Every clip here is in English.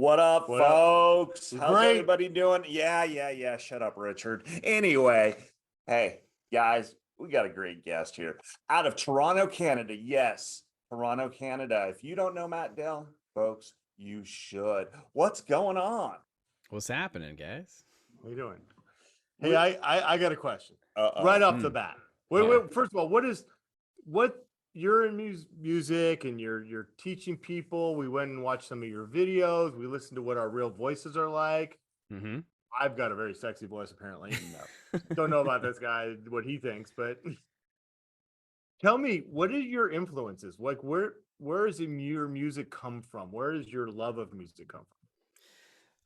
What up, What up? folks? How's Great. everybody doing? Yeah. Shut up, Richard. Anyway, hey, guys, we got a great guest here out of Toronto, Canada. Yes, Toronto, Canada. If you don't know Matt Dell, folks, you should. What's going on? What's happening, guys? What are you doing? Hey, I got a question right off the bat. First of all, what you're in music and you're teaching people. We went and watched some of your videos. We listened to what our real voices are like. Mm-hmm. I've got a very sexy voice, apparently. No, don't know about this guy, what he thinks, but tell me, what are your influences? Like, where does your music come from? Where does your love of music come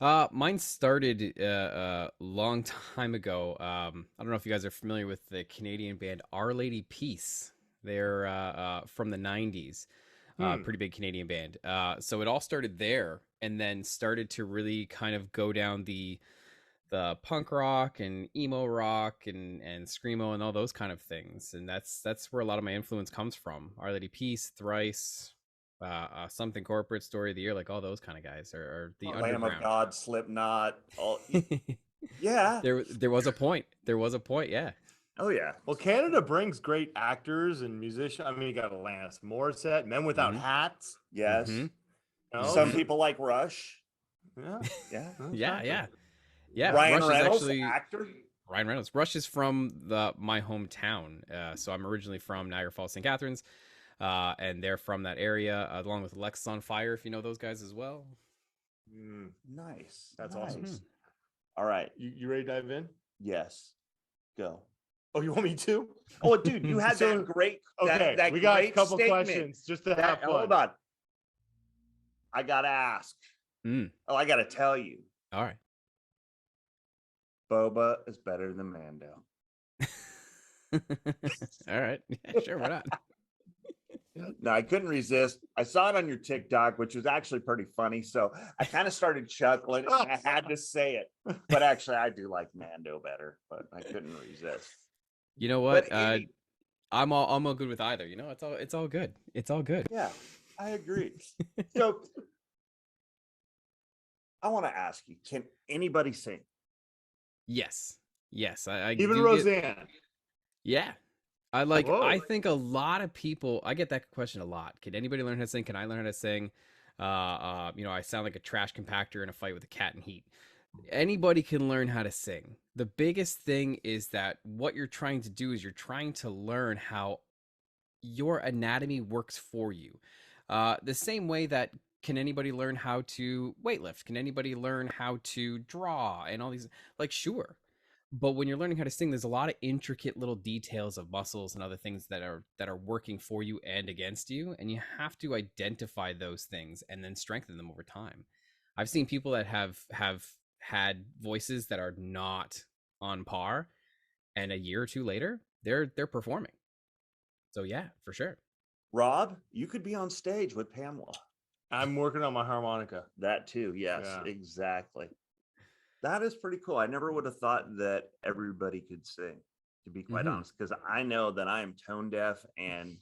from? Mine started a long time ago. I don't know if you guys are familiar with the Canadian band Our Lady Peace. They're from the 90s. Pretty big Canadian band. So it all started there and then started to really kind of go down the punk rock and emo rock and screamo and all those kind of things. And that's where a lot of my influence comes from. Our Lady Peace, Thrice, Something Corporate, Story of the Year, like all those kind of guys are the underground. Lamb of God, Slipknot. Yeah. There was a point. Yeah. Oh yeah. Well, Canada brings great actors and musicians. I mean, you got Alanis Morissette, Men Without Hats. Yes. You know? Some people like Rush. Yeah. Ryan Rush Reynolds, is actually actor. Ryan Reynolds. Rush is from my hometown. So I'm originally from Niagara Falls, St. Catharines, and they're from that area, along with Alexis on Fire, if you know those guys as well. Nice. That's nice. awesome. All right. You ready to dive in? Yes. Go. Oh, you want me to? Oh, dude, you had that great. Okay, that we got great a couple statement. questions just to have fun. Hold on. I gotta ask. Oh, I gotta tell you. All right. Boba is better than Mando. All right. Yeah, sure, why not? No, I couldn't resist. I saw it on your TikTok, which was actually pretty funny. So I kind of started chuckling and I had to say it. But actually, I do like Mando better, but I couldn't resist. You know what? I'm all good with either. You know, it's all good. It's all good. Yeah, I agree. So I want to ask you, can anybody sing? Yes. I Even do Roseanne. Yeah. I think a lot of people, I get that question a lot. Can anybody learn how to sing? Can I learn how to sing? I sound like a trash compactor in a fight with a cat in heat. Anybody can learn how to sing. The biggest thing is that what you're trying to do is you're trying to learn how your anatomy works for you. The same way that can anybody learn how to weightlift? Can anybody learn how to draw and all these? Like, sure. But when you're learning how to sing, there's a lot of intricate little details of muscles and other things that are working for you and against you. And you have to identify those things and then strengthen them over time. I've seen people that have had voices that are not on par, and a year or two later, they're performing. So yeah, for sure. Rob, you could be on stage with Pamela. I'm working on my harmonica. That too. Yes, exactly. That is pretty cool. I never would have thought that everybody could sing, to be quite honest, because I know that I am tone deaf and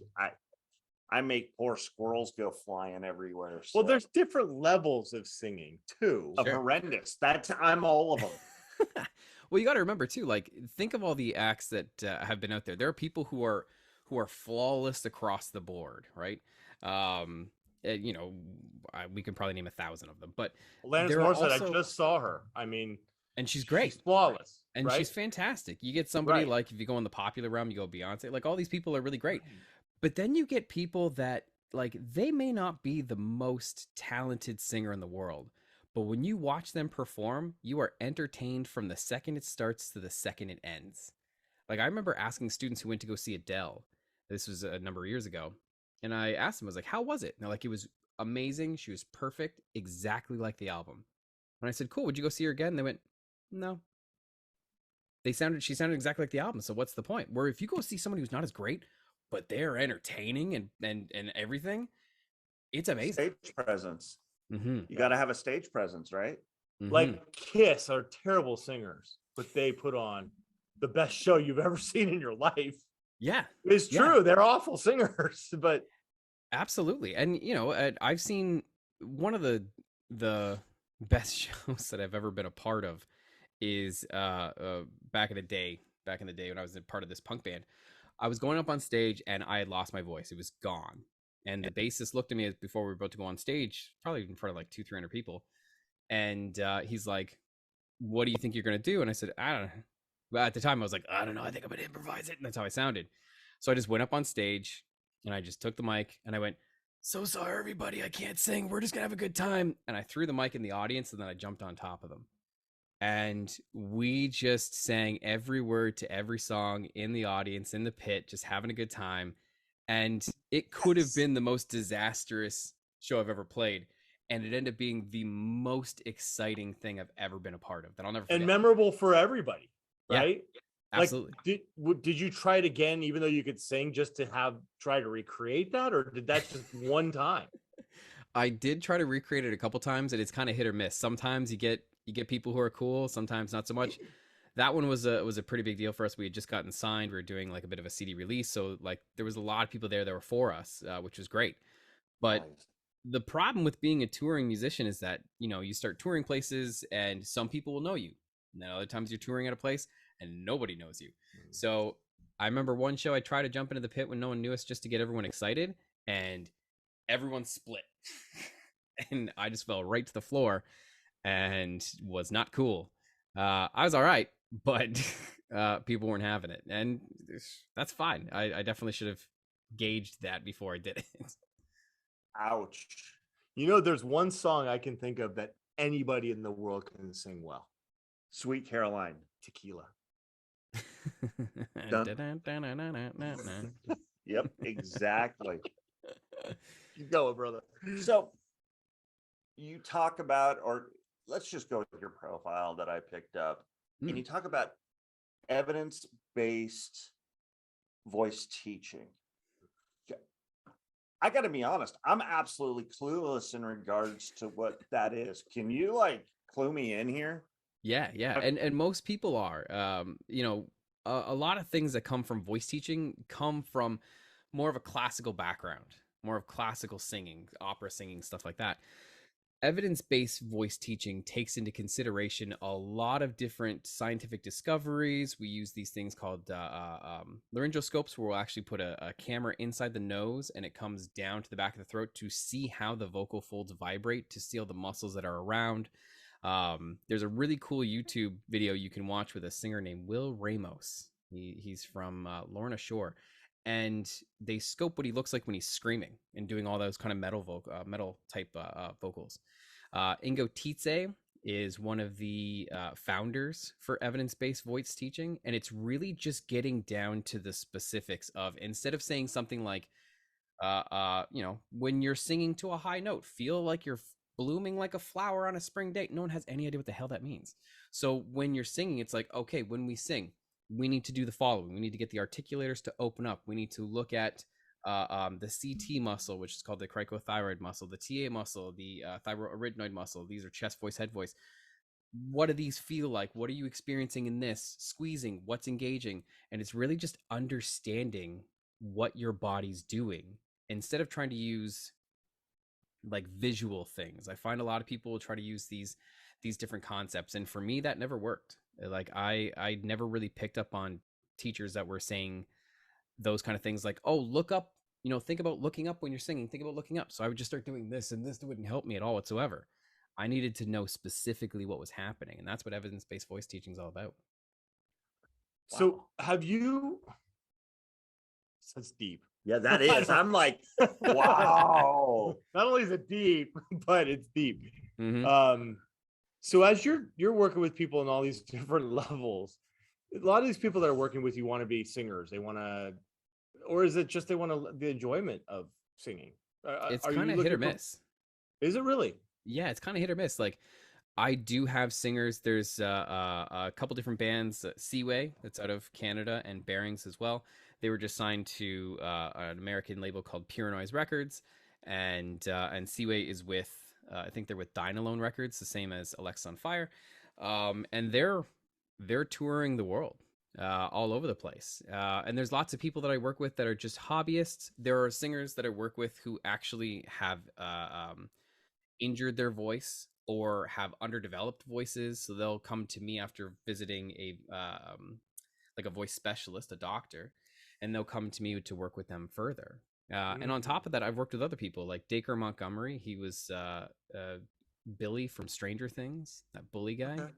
I make poor squirrels go flying everywhere. So. Well, there's different levels of singing too. Of horrendous. I'm all of them. Well, you got to remember too. Like, think of all the acts that have been out there. There are people who are flawless across the board, right? We can probably name 1,000 of them. But Alanis Morissette, I just saw her. I mean, and she's great, she's flawless, and she's fantastic. You get somebody like, if you go in the popular realm, you go Beyonce. Like, all these people are really great. But then you get people that, like, they may not be the most talented singer in the world, but when you watch them perform, you are entertained from the second it starts to the second it ends. Like, I remember asking students who went to go see Dell. This was a number of years ago. And I asked them, I was like, how was it? And they're like, it was amazing. She was perfect, exactly like the album. And I said, cool, would you go see her again? And they went, no. She sounded exactly like the album. So what's the point? Where if you go see somebody who's not as great, but they're entertaining and everything, it's amazing. Stage presence. You got to have a stage presence, right? Like Kiss are terrible singers, but they put on the best show you've ever seen in your life. Yeah, it's true. They're awful singers, but absolutely. And I've seen one of the best shows that I've ever been a part of is back in the day when I was a part of this punk band. I was going up on stage and I had lost my voice. It was gone. And the bassist looked at me before we were about to go on stage, probably in front of like 200-300 people. And he's like, "What do you think you're going to do?" And I said, "I don't know." But at the time I was like, "I don't know. I think I'm going to improvise it." And that's how I sounded. So I just went up on stage and I just took the mic and I went, "So sorry, everybody. I can't sing. We're just going to have a good time." And I threw the mic in the audience and then I jumped on top of them. And we just sang every word to every song in the audience, in the pit, just having a good time. And it could have been the most disastrous show I've ever played. And it ended up being the most exciting thing I've ever been a part of that I'll never forget. And memorable for everybody, right? Yeah, absolutely. Like, did you try it again, even though you could sing, just to try to recreate that, or did that just one time? I did try to recreate it a couple times, and it's kind of hit or miss. Sometimes you get people who are cool, sometimes not so much. That one was a pretty big deal for us. We had just gotten signed. We were doing like a bit of a CD release, so like there was a lot of people there that were for us, which was great. But the problem with being a touring musician is that, you know, you start touring places and some people will know you, and then other times you're touring at a place and nobody knows you. So I remember one show I tried to jump into the pit when no one knew us just to get everyone excited, and everyone split. And I just fell right to the floor and was not cool. I was all right, but people weren't having it, and that's fine. I definitely should have gauged that before I did it. Ouch. You know, there's one song I can think of that anybody in the world can sing well. Sweet Caroline. Tequila. Yep, exactly. Keep going, brother. So you talk about, or let's just go with your profile that I picked up, and you talk about evidence-based voice teaching. I got to be honest, I'm absolutely clueless in regards to what that is. Can you like clue me in here? Yeah, and most people are. You know, a lot of things that come from voice teaching come from more of a classical background, more of classical singing, opera singing, stuff like that. Evidence-based voice teaching takes into consideration a lot of different scientific discoveries. We use these things called laryngoscopes, where we'll actually put a camera inside the nose and it comes down to the back of the throat to see how the vocal folds vibrate, to see all the muscles that are around. There's a really cool YouTube video you can watch with a singer named Will Ramos. He's from Lorna Shore, and they scope what he looks like when he's screaming and doing all those kind of metal type vocals. Ingo Tietze is one of the founders for evidence-based voice teaching, and it's really just getting down to the specifics of, instead of saying something like, you know, when you're singing to a high note, feel like you're blooming like a flower on a spring day. No one has any idea what the hell that means. So when you're singing, it's like, okay, when we sing, we need to do the following. We need to get the articulators to open up. We need to look at the CT muscle, which is called the cricothyroid muscle, the TA muscle, the thyroarytenoid muscle. These are chest voice, head voice. What do these feel like? What are you experiencing in this? Squeezing, what's engaging? And it's really just understanding what your body's doing instead of trying to use like visual things. I find a lot of people try to use these different concepts, and for me that never worked. Like I never really picked up on teachers that were saying those kind of things like, oh, look up, you know, think about looking up when you're singing, think about looking up. So I would just start doing this, and this wouldn't help me at all whatsoever. I needed to know specifically what was happening, and that's what evidence-based voice teaching is all about. So have you, that's deep. Yeah, that is. I'm like, wow. Not only is it deep, but it's deep. Mm-hmm. So as you're working with people on all these different levels, a lot of these people that are working with you want to be singers. They want to, or is it just they want the enjoyment of singing? It's kind of hit or miss. Is it really? Yeah, it's kind of hit or miss. Like, I do have singers. There's a couple different bands, Seaway, that's out of Canada, and Bearings as well. They were just signed to an American label called Pure Noise Records, and Seaway is with, I think they're with Dynalone Records, the same as Alexa on Fire, and they're touring the world, all over the place. And there's lots of people that I work with that are just hobbyists. There are singers that I work with who actually have injured their voice or have underdeveloped voices, so they'll come to me after visiting a like a voice specialist, a doctor, and they'll come to me to work with them further. And on top of that, I've worked with other people like Dacre Montgomery. He was Billy from Stranger Things, that bully guy. Okay.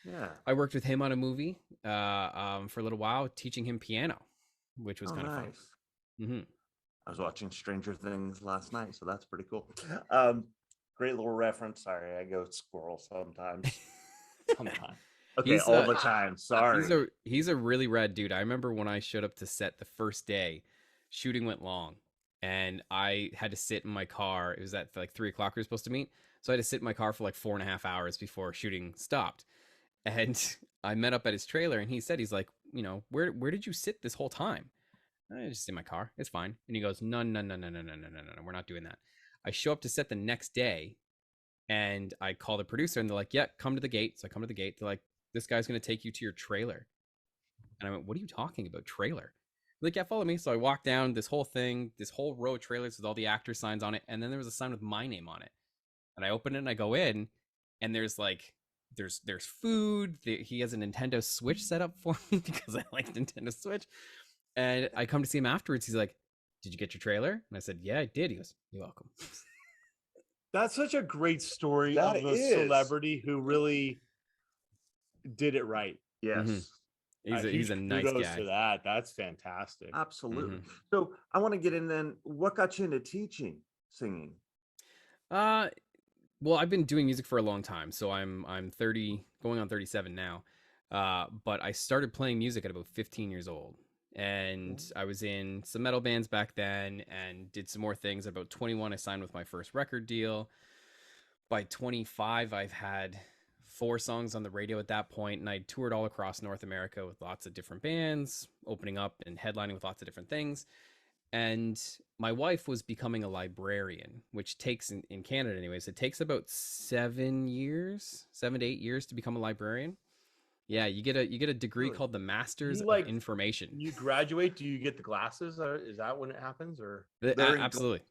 Yeah. I worked with him on a movie for a little while, teaching him piano, which was kind of fun. Mm-hmm. I was watching Stranger Things last night, so that's pretty cool. Great little reference. Sorry, I go squirrel sometimes. Sometimes. Okay, all the time. Sorry. He's a really rad dude. I remember when I showed up to set the first day, shooting went long, and I had to sit in my car. It was at like 3 o'clock we were supposed to meet, so I had to sit in my car for like 4.5 hours before shooting stopped. And I met up at his trailer, and he said, he's like, you know, where did you sit this whole time? I just in my car. It's fine. And he goes, no, we're not doing that. I show up to set the next day, and I call the producer, and they're like, yeah, come to the gate. So I come to the gate. They're like, this guy's going to take you to your trailer. And I went, what are you talking about, trailer? They're like, yeah, follow me. So I walked down this whole thing, this whole row of trailers with all the actor signs on it. And then there was a sign with my name on it. And I open it and I go in, and there's like, there's food. He has a Nintendo Switch set up for me because I like Nintendo Switch. And I come to see him afterwards. He's like, did you get your trailer? And I said, yeah, I did. He goes, you're welcome. That's such a great story That of a is. celebrity who really did it right. Yes. Mm-hmm. He's a nice kudos guy. to that. That's fantastic. Absolutely. So I want to get in then. What got you into teaching singing? Well, I've been doing music for a long time, so I'm 30, going on 37 now. But I started playing music at about 15 years old, and I was in some metal bands back then, and did some more things. At about 21, I signed with my first record deal. By 25, I've had 4 songs on the radio at that point, and I toured all across North America with lots of different bands, opening up and headlining with lots of different things. And my wife was becoming a librarian, which takes in Canada anyways, it takes about 7 to 8 years to become a librarian. Yeah, you get a degree Really? called the Masters of Information. You graduate, do you get the glasses? Or is that when it happens? Or Absolutely,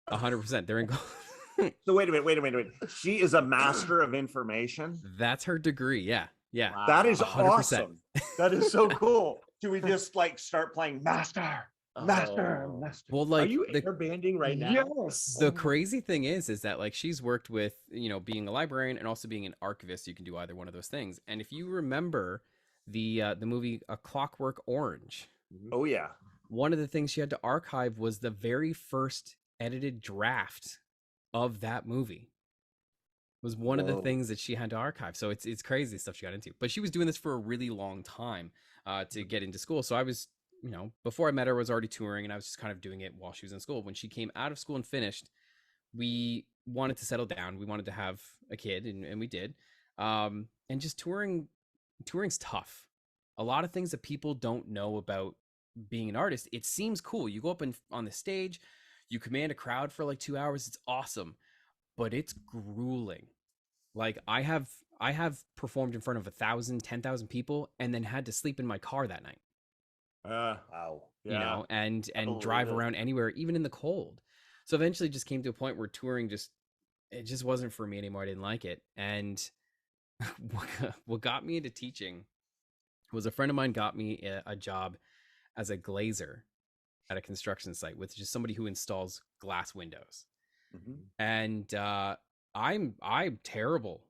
100%. They're in gold. So wait a minute. She is a master of information. That's her degree. Yeah. Wow. That is 100%. awesome. That is so cool. Do we just like start playing master? Oh. Well, like, are you airbanding right now? Yes. the crazy thing is that like she's worked with, you know, being a librarian and also being an archivist. You can do either one of those things. And if you remember the movie A Clockwork Orange, Oh yeah. one of the things she had to archive was the very first edited draft of that movie. Was one of the things that she had to archive. So it's crazy stuff she got into. But she was doing this for a really long time to get into school. So I was, you know, before I met her, I was already touring, and I was just kind of doing it while she was in school. When she came out of school and finished, we wanted to settle down. We wanted to have a kid, and we did. And just touring's tough. A lot of things that people don't know about being an artist. It seems cool. You go up on the stage, you command a crowd for like 2 hours. It's awesome, but it's grueling. Like I have performed in front of 1,000, 10,000 people, and then had to sleep in my car that night. Wow. You know, and drive around anywhere, even in the cold. So eventually, it just came to a point where touring it just wasn't for me anymore. I didn't like it, and what got me into teaching was a friend of mine got me a job as a glazer at a construction site with just somebody who installs glass windows. And I'm terrible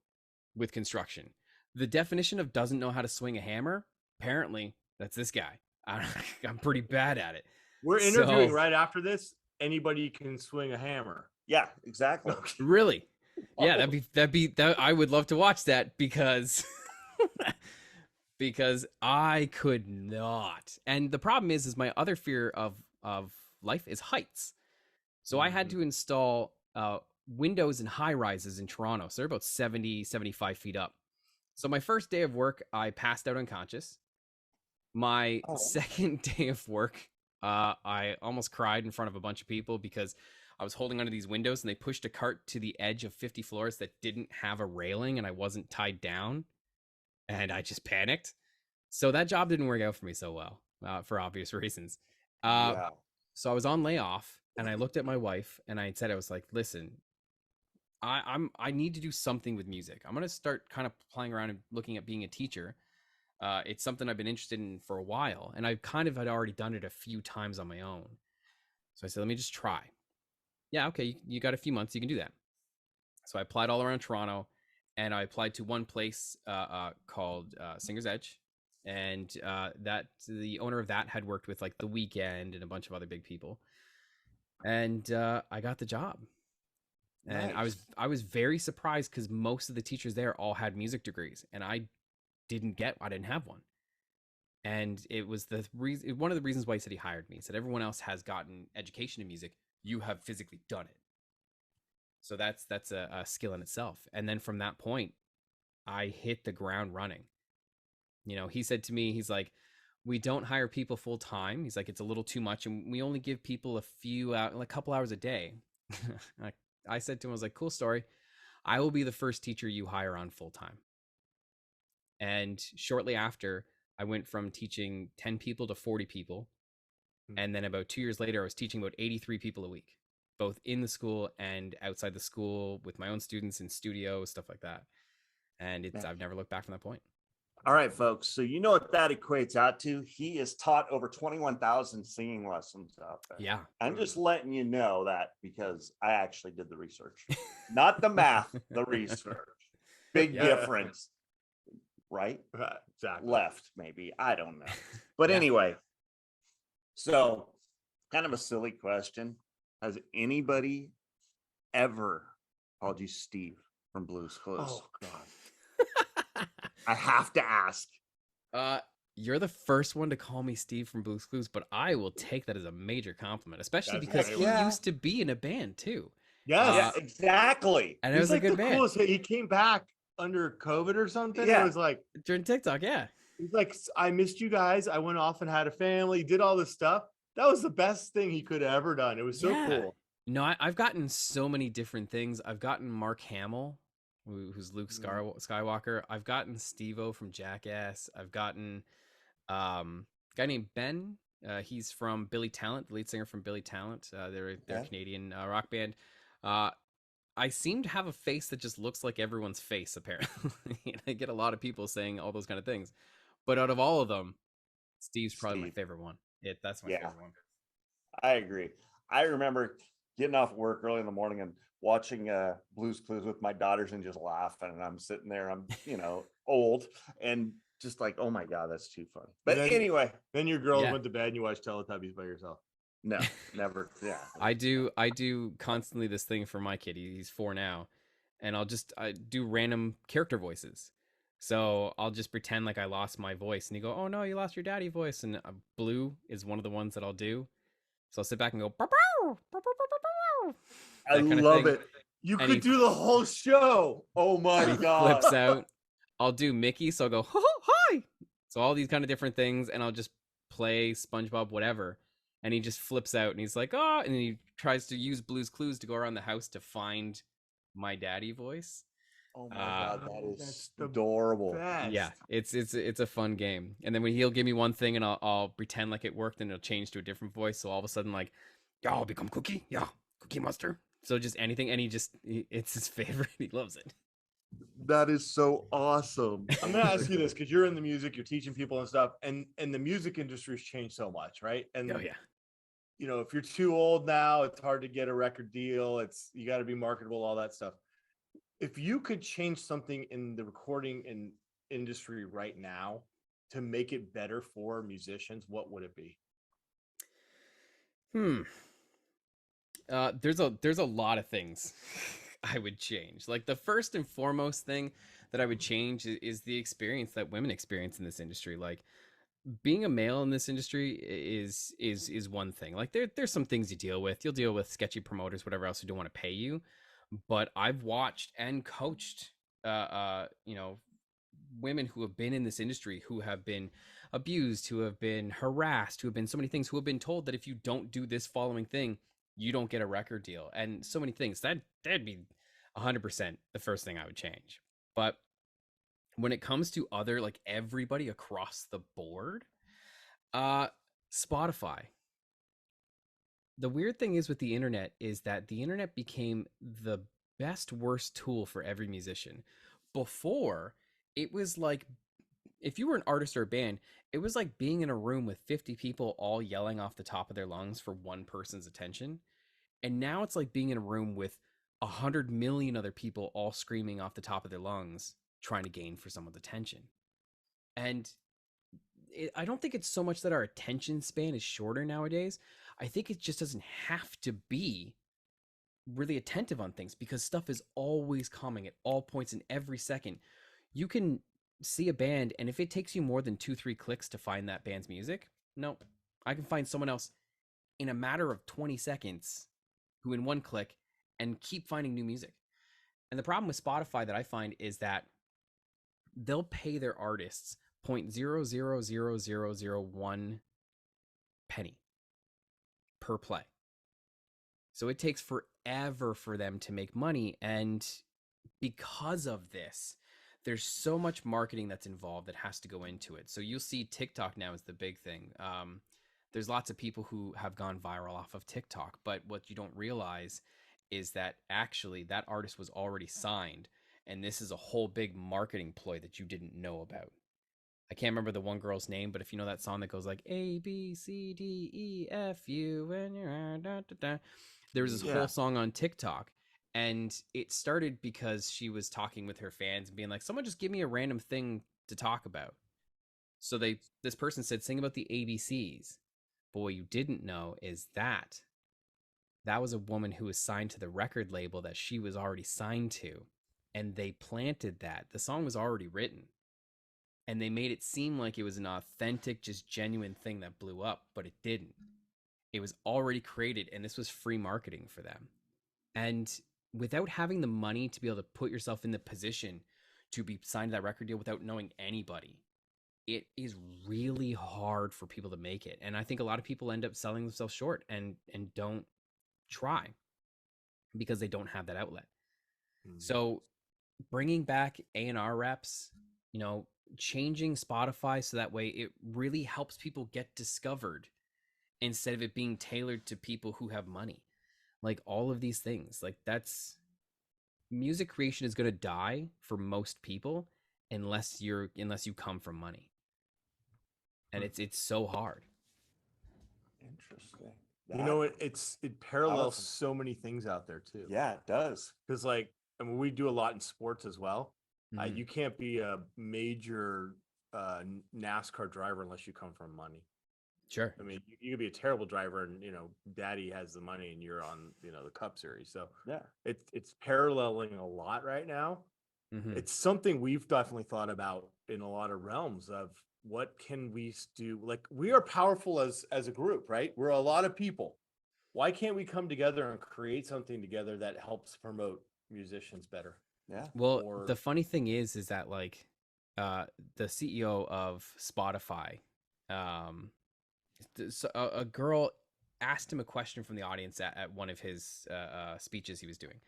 with construction. The definition of doesn't know how to swing a hammer, apparently that's this guy. I'm pretty bad at it. We're interviewing right after this. Anybody can swing a hammer. Yeah, exactly. Really? Yeah, that'd be I would love to watch that because because I could not. And the problem is my other fear of life is heights. So I had to install windows in high rises in Toronto. So they're about 70, 75 feet up. So my first day of work, I passed out unconscious. My second day of work, I almost cried in front of a bunch of people because I was holding onto these windows and they pushed a cart to the edge of 50 floors that didn't have a railing and I wasn't tied down. And I just panicked. So that job didn't work out for me so well, for obvious reasons. So I was on layoff and I looked at my wife and I said, I was like, listen, I need to do something with music. I'm gonna start kind of playing around and looking at being a teacher. It's something I've been interested in for a while, and I kind of had already done it a few times on my own. So I said, let me just try. Yeah, okay, you got a few months, you can do that. So I applied all around Toronto, and I applied to one place called Singer's Edge, and that the owner of that had worked with like The Weeknd and a bunch of other big people, and I got the job. And Nice. I was very surprised because most of the teachers there all had music degrees, and I didn't have one. And it was the reason, one of the reasons why he said he hired me. He said everyone else has gotten education in music, you have physically done it. So that's a skill in itself. And then from that point, I hit the ground running. You know, he said to me, he's like, we don't hire people full time. He's like, it's a little too much, and we only give people a couple hours a day. I said to him, I was like, cool story. I will be the first teacher you hire on full time. And shortly after, I went from teaching 10 people to 40 people. And then about 2 years later, I was teaching about 83 people a week, both in the school and outside the school with my own students in studio, stuff like that. And I've never looked back from that point. All right, folks. So you know what that equates out to? He has taught over 21,000 singing lessons out there. Yeah. I'm just letting you know that because I actually did the research, not the math, the research. Big difference, right? Exactly. Left, maybe. I don't know. But anyway, so kind of a silly question. Has anybody ever called you Steve from Blue's Clues? Oh, God. I have to ask. You're the first one to call me Steve from Blue's Clues, but I will take that as a major compliment, especially because he used to be in a band too. Yes, yeah, exactly. And it was like a good band. Coolest. He came back under COVID or something. Yeah. It was like during TikTok. Yeah. He's like, I missed you guys. I went off and had a family, did all this stuff. That was the best thing he could have ever done. It was so cool. No, I've gotten so many different things. I've gotten Mark Hamill, who's Luke Skywalker. I've gotten Steve-O from Jackass. I've gotten a guy named Ben. He's from Billy Talent, the lead singer from Billy Talent. They're a Canadian rock band. I seem to have a face that just looks like everyone's face, apparently. I get a lot of people saying all those kind of things. But out of all of them, Steve's probably my favorite one. That's my favorite one. I agree. I remember getting off work early in the morning and watching Blue's Clues with my daughters and just laughing. And I'm sitting there, I'm, old and just like, oh my God, that's too funny. But anyway. Then your girls went to bed and you watched Teletubbies by yourself. No, never. Yeah. I do constantly this thing for my kid. He's 4 now. And I do random character voices. So I'll just pretend like I lost my voice, and you go, "Oh no, you lost your daddy voice." And Blue is one of the ones that I'll do. So I'll sit back and go, "Bow, bow, bow, bow, bow, bow." I love it. You could do the whole show. Oh my God! Flips out. I'll do Mickey, so I'll go, "Hi." So all these kind of different things, and I'll just play SpongeBob, whatever. And he just flips out, and he's like, "Oh!" And he tries to use Blue's Clues to go around the house to find my daddy voice. Oh my God, that is adorable. Best. Yeah, it's a fun game. And then when he'll give me one thing and I'll pretend like it worked, and it'll change to a different voice. So all of a sudden, like, "Yeah, I'll become Cookie. Yeah, Cookie Monster." So just anything, and it's his favorite. He loves it. That is so awesome. I'm gonna ask you this because you're in the music, you're teaching people and stuff, and the music industry's changed so much, right? And if you're too old now, it's hard to get a record deal. You got to be marketable, all that stuff. If you could change something in the recording industry right now to make it better for musicians, what would it be? There's a lot of things I would change. Like the first and foremost thing that I would change is the experience that women experience in this industry. Like being a male in this industry is one thing. Like there's some things you deal with. You'll deal with sketchy promoters, whatever else, who don't want to pay you. But I've watched and coached, women who have been in this industry, who have been abused, who have been harassed, who have been so many things, who have been told that if you don't do this following thing, you don't get a record deal, and so many things. That'd be 100% the first thing I would change. But when it comes to other, like everybody across the board, Spotify. The weird thing is with the internet is that the internet became the best worst tool for every musician. Before, it was like if you were an artist or a band, it was like being in a room with 50 people all yelling off the top of their lungs for one person's attention. And now it's like being in a room with 100 million other people all screaming off the top of their lungs trying to gain for someone's attention. And I don't think it's so much that our attention span is shorter nowadays. I think it just doesn't have to be really attentive on things because stuff is always coming at all points in every second. You can see a band, and if it takes you more than 2-3 clicks to find that band's music, no, I can find someone else in a matter of 20 seconds who in one click and keep finding new music. And the problem with Spotify that I find is that they'll pay their artists 0.000001 penny per play. So it takes forever for them to make money. And because of this, there's so much marketing that's involved that has to go into it. So you'll see TikTok now is the big thing. There's lots of people who have gone viral off of TikTok, but what you don't realize is that actually that artist was already signed, and this is a whole big marketing ploy that you didn't know about. I can't remember the one girl's name, but if you know that song that goes like A, B, C, D, E, F, U, and you're da, da, da. There was this whole song on TikTok, and it started because she was talking with her fans and being like, someone just give me a random thing to talk about. So this person said, sing about the ABCs. But what you didn't know is that was a woman who was signed to the record label that she was already signed to. And they planted that. The song was already written. And they made it seem like it was an authentic, just genuine thing that blew up, but it didn't. It was already created, and this was free marketing for them. And without having the money to be able to put yourself in the position to be signed to that record deal without knowing anybody, it is really hard for people to make it. And I think a lot of people end up selling themselves short and don't try because they don't have that outlet. So bringing back A&R reps, changing Spotify so that way it really helps people get discovered instead of it being tailored to people who have money. Like all of these things, like that's music creation is going to die for most people unless you come from money. And it's so hard. Interesting. It parallels so many things out there too. Yeah, it does. Because we do a lot in sports as well. You can't be a major NASCAR driver unless you come from money. Sure. I mean, you could be a terrible driver and, daddy has the money and you're on, the Cup Series. So yeah, it's paralleling a lot right now. Mm-hmm. It's something we've definitely thought about in a lot of realms of what can we do? Like we are powerful as a group, right? We're a lot of people. Why can't we come together and create something together that helps promote musicians better? Yeah. Well, the funny thing is that like the CEO of Spotify, a girl asked him a question from the audience at one of his speeches he was doing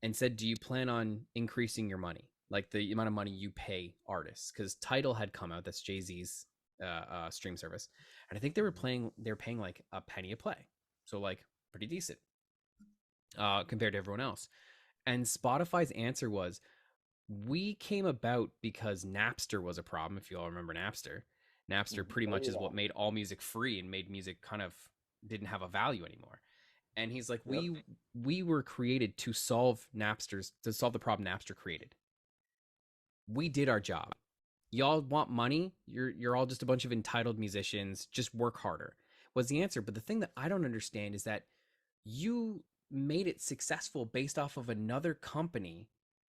and said, do you plan on increasing your money? Like the amount of money you pay artists? Because Tidal had come out, that's Jay-Z's stream service. And I think they're paying like a penny a play. So like pretty decent compared to everyone else. And Spotify's answer was, we came about because Napster was a problem. If you all remember Napster. Napster pretty much is what made all music free and made music kind of didn't have a value anymore. And he's like, we were created to solve the problem Napster created. We did our job. Y'all want money? You're all just a bunch of entitled musicians. Just work harder was the answer. But the thing that I don't understand is that you made it successful based off of another company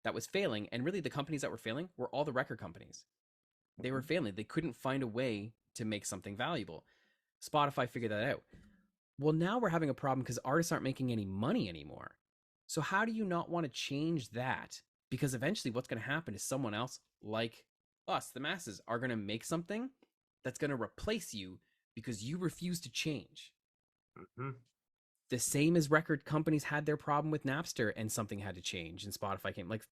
that was failing. And really the companies that were failing were all the record companies. They were failing. They couldn't find a way to make something valuable. Spotify figured that out. Well, now we're having a problem because artists aren't making any money anymore. So how do you not want to change that? Because eventually what's going to happen is someone else like us, the masses, are going to make something that's going to replace you because you refuse to change. Mm-hmm. The same as record companies had their problem with Napster and something had to change and Spotify came. Like,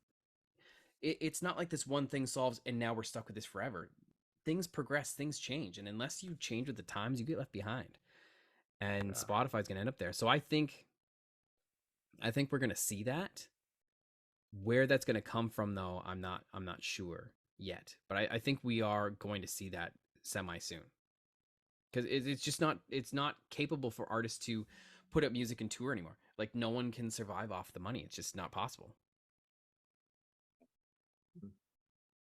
it's not like this one thing solves and now we're stuck with this forever. Things progress, things change. And unless you change with the times, you get left behind. And Spotify's going to end up there. So I think we're going to see that. Where that's going to come from, though, I'm not sure yet. But I think we are going to see that semi soon, because it's just not capable for artists to put up music and tour anymore. Like, no one can survive off the money. It's just not possible.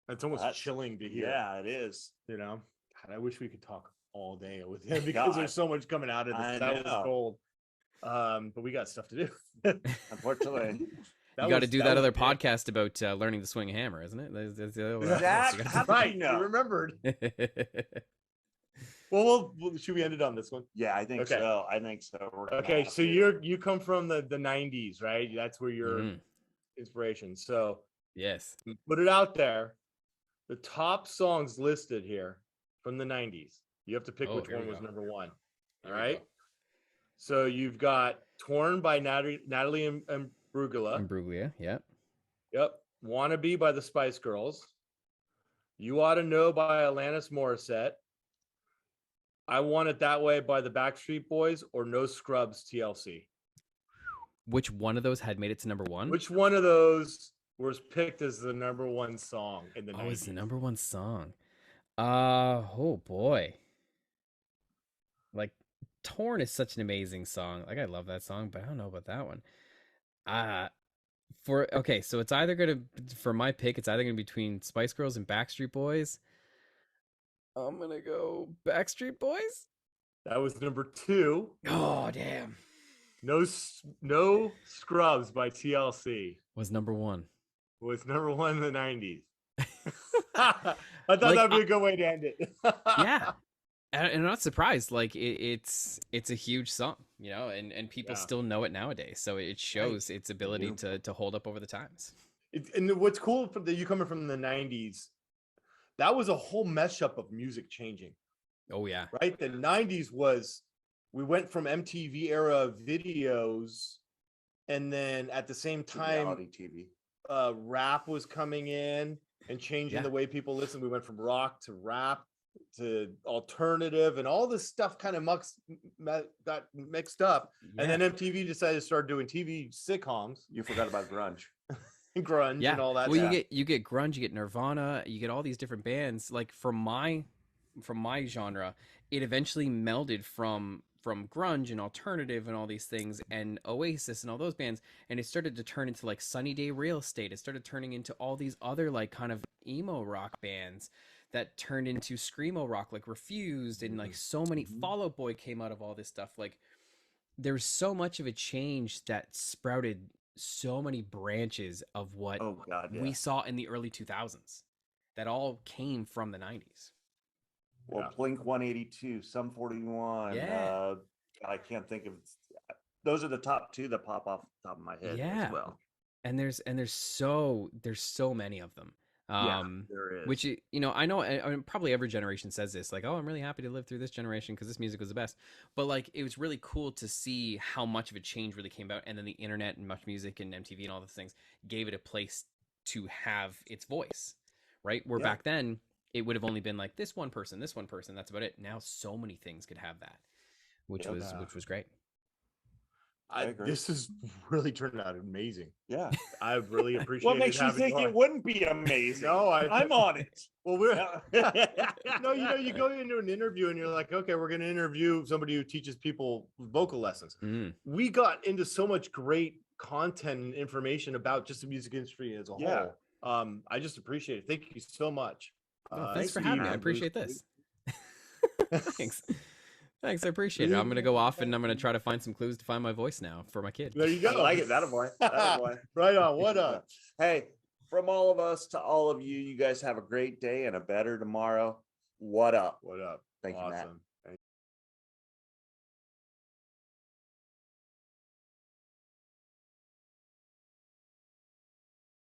It's almost chilling to hear. Yeah, it is. You know, God, I wish we could talk all day with him because there's so much coming out of this. That was gold. But we got stuff to do. Unfortunately. You got to do that other podcast about learning to swing a hammer, isn't it? That's right. You remembered. Well, should we end it on this one? Yeah, I think so. I think so. Okay, so you come from the 90s, right? That's where your inspiration. So yes, put it out there. The top songs listed here from the 90s. You have to pick which one was number one. All right. So you've got Torn by Natalie and Brugula. Bruglia, yeah. Yep. Wannabe by the Spice Girls. You Ought to Know by Alanis Morissette. I Want It That Way by the Backstreet Boys, or No Scrubs TLC. Which one of those had made it to number one? Which one of those was picked as the number one song in the 90s? Oh, it's the number one song. Oh boy. Like, Torn is such an amazing song. Like, I love that song, but I don't know about that one. So it's either gonna, for my pick, it's either gonna be between Spice Girls and Backstreet Boys. I'm gonna go Backstreet Boys. That was number two. Oh damn! No Scrubs by TLC was number one. Was number one in the 90s. I thought that'd be a good way to end it. Yeah. And I'm not surprised. Like, it's a huge song, you know, and people still know it nowadays. So it shows its ability to hold up over the times. And what's cool from you coming from the 90s, that was a whole mesh up of music changing. Oh yeah. Right. The 90s we went from MTV era videos, and then at the same time, reality TV. Rap was coming in and changing the way people listen. We went from rock to rap to alternative, and all this stuff kind of got mixed up. And then MTV decided to start doing TV sitcoms. You forgot about grunge. Grunge and all that. Well, you get grunge, you get Nirvana, you get all these different bands. Like, from my genre, it eventually melded from grunge and alternative and all these things, and Oasis and all those bands, and it started to turn into like Sunny Day Real Estate. It started turning into all these other like kind of emo rock bands that turned into screamo rock, like Refused, and like so many Fall Out Boy came out of all this stuff. Like, there's so much of a change that sprouted so many branches of what we saw in the early 2000s that all came from the 90s. Well, Blink 182, Sum 41. Yeah. I can't think of. Those are the top two that pop off the top of my head as well. And there's so many of them. There is. Which, you know, I know probably every generation says this, like, oh, I'm really happy to live through this generation because this music was the best. But like, it was really cool to see how much of a change really came about, and then the internet and Much Music and MTV and all those things gave it a place to have its voice, right? Where back then it would have only been like this one person, that's about it. Now so many things could have that, which was great. This has really turned out amazing. Yeah, I really appreciate. What makes you think it wouldn't be amazing? No, I'm on it. Well, no, you know, you go into an interview and you're like, okay, we're going to interview somebody who teaches people vocal lessons. We got into so much great content and information about just the music industry as a whole. I just appreciate it. Thank you so much. Thanks for having me. I appreciate this. Thanks, I appreciate it. I'm going to go off and I'm going to try to find some clues to find my voice now for my kid. There you go. I like it. That'll boy. Right on. What up? Hey, from all of us to all of you, you guys have a great day and a better tomorrow. What up? What up? Thank you, Matt.